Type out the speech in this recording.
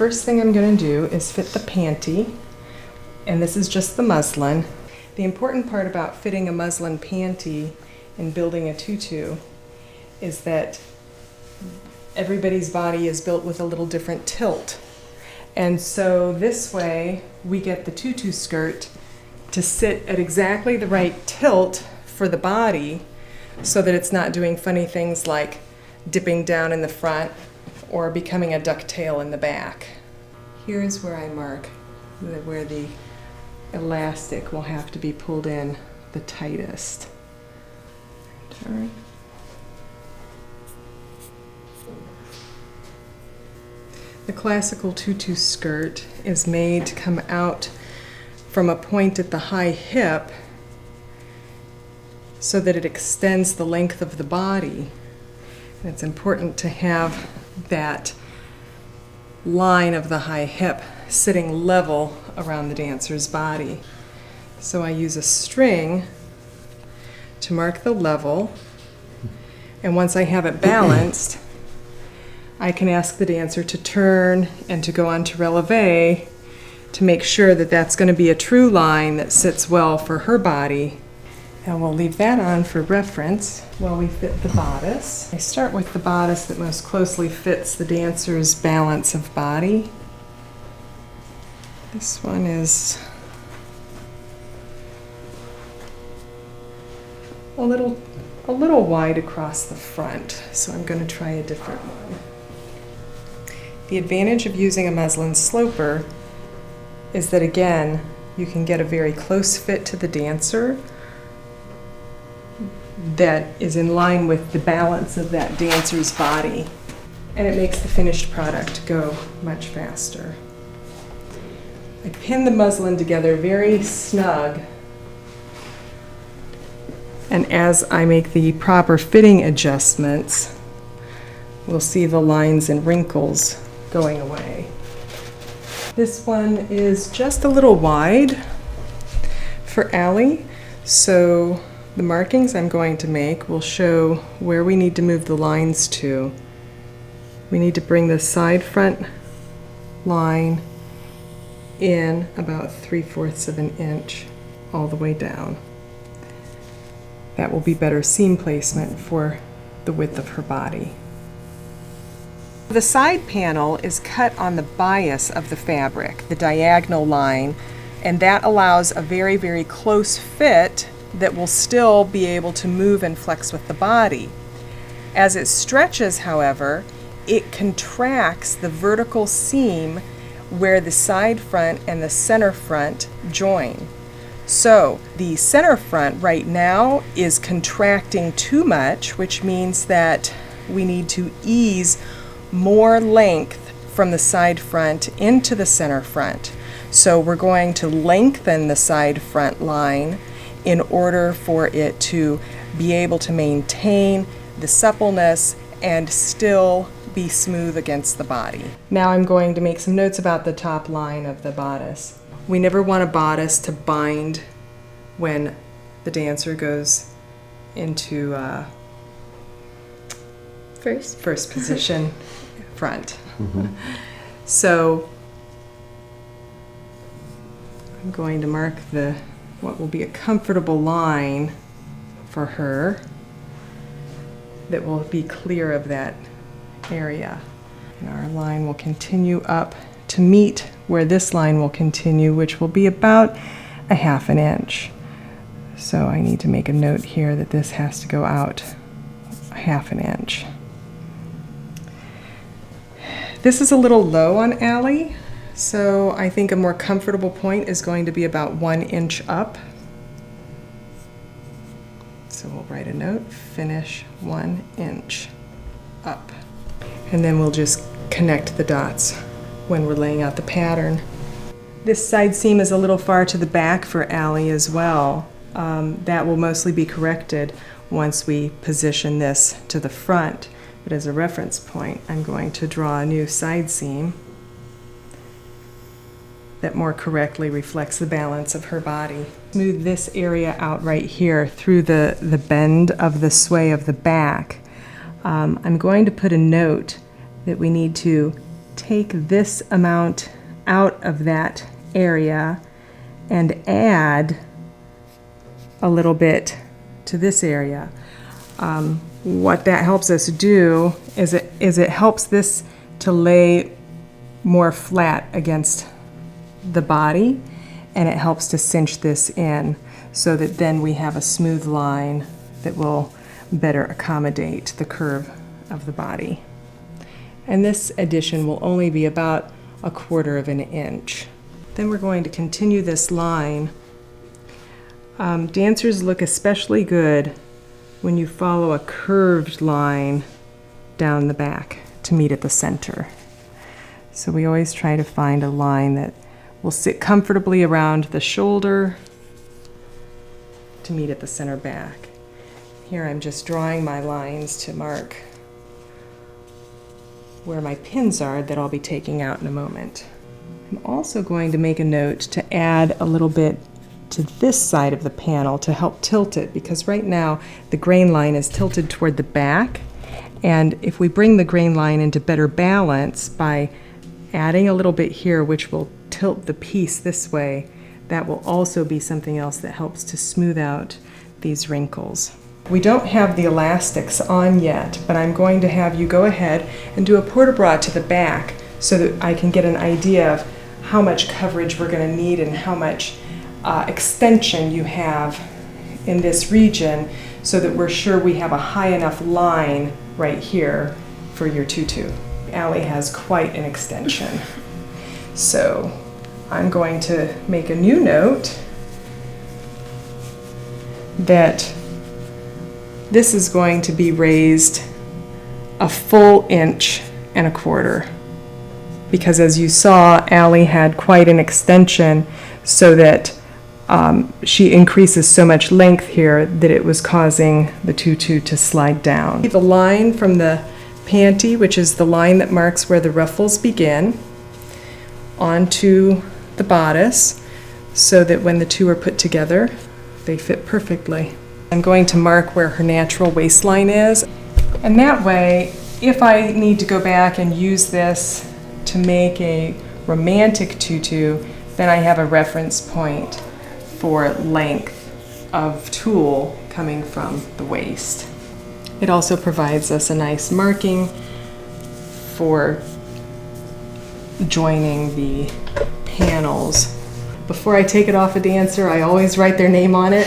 first thing I'm going to do is fit the panty, and this is just the muslin. The important part about fitting a muslin panty and building a tutu is that everybody's body is built with a little different tilt. And so this way we get the tutu skirt to sit at exactly the right tilt for the body so that it's not doing funny things like dipping down in the front or becoming a ducktail in the back. Here's where I mark where the elastic will have to be pulled in the tightest. Turn. The classical tutu skirt is made to come out from a point at the high hip so that it extends the length of the body. And it's important to have that line of the high hip sitting level around the dancer's body. So I use a string to mark the level, and once I have it balanced, I can ask the dancer to turn and to go on to releve to make sure that that's going to be a true line that sits well for her body. And we'll leave that on for reference while we fit the bodice. I start with the bodice that most closely fits the dancer's balance of body. This one is a little wide across the front, so I'm going to try a different one. The advantage of using a muslin sloper is that, again, you can get a very close fit to the dancer that is in line with the balance of that dancer's body, and it makes the finished product go much faster. I pin the muslin together very snug, and as I make the proper fitting adjustments, we'll see the lines and wrinkles going away. This one is just a little wide for Allie, so the markings I'm going to make will show where we need to move the lines to. We need to bring the side front line in about 3/4 of an inch all the way down. That will be better seam placement for the width of her body. The side panel is cut on the bias of the fabric, the diagonal line, and that allows a very, very close fit that will still be able to move and flex with the body. As it stretches, however, it contracts the vertical seam where the side front and the center front join. So the center front right now is contracting too much, which means that we need to ease more length from the side front into the center front. So we're going to lengthen the side front line in order for it to be able to maintain the suppleness and still be smooth against the body. Now I'm going to make some notes about the top line of the bodice. We never want a bodice to bind when the dancer goes into first position front. So I'm going to mark what will be a comfortable line for her that will be clear of that area. And our line will continue up to meet where this line will continue, which will be about 1/2 inch. So I need to make a note here that this has to go out 1/2 inch. This is a little low on Allie, so I think a more comfortable point is going to be about 1 inch up. So we'll write a note, finish 1 inch up. And then we'll just connect the dots when we're laying out the pattern. This side seam is a little far to the back for Allie as well. That will mostly be corrected once we position this to the front. But as a reference point, I'm going to draw a new side seam that more correctly reflects the balance of her body. Smooth this area out right here through the bend of the sway of the back. I'm going to put a note that we need to take this amount out of that area and add a little bit to this area. What that helps us do is it helps this to lay more flat against the body, and it helps to cinch this in so that then we have a smooth line that will better accommodate the curve of the body. And this addition will only be about 1/4 of an inch. Then we're going to continue this line. Dancers look especially good when you follow a curved line down the back to meet at the center. So we always try to find a line that will sit comfortably around the shoulder to meet at the center back. Here I'm just drawing my lines to mark where my pins are that I'll be taking out in a moment. I'm also going to make a note to add a little bit to this side of the panel to help tilt it, because right now the grain line is tilted toward the back, and if we bring the grain line into better balance by adding a little bit here, which will tilt the piece this way, that will also be something else that helps to smooth out these wrinkles. We don't have the elastics on yet, but I'm going to have you go ahead and do a port-a-bras to the back so that I can get an idea of how much coverage we're going to need and how much extension you have in this region, so that we're sure we have a high enough line right here for your tutu. Allie has quite an extension. So I'm going to make a new note that this is going to be raised a full 1.25 inches, because as you saw, Allie had quite an extension, so that she increases so much length here that it was causing the tutu to slide down. The line from the panty, which is the line that marks where the ruffles begin, onto the bodice, so that when the two are put together, they fit perfectly. I'm going to mark where her natural waistline is, and that way, if I need to go back and use this to make a romantic tutu, then I have a reference point for length of tulle coming from the waist. It also provides us a nice marking for joining the panels. Before I take it off a dancer, I always write their name on it.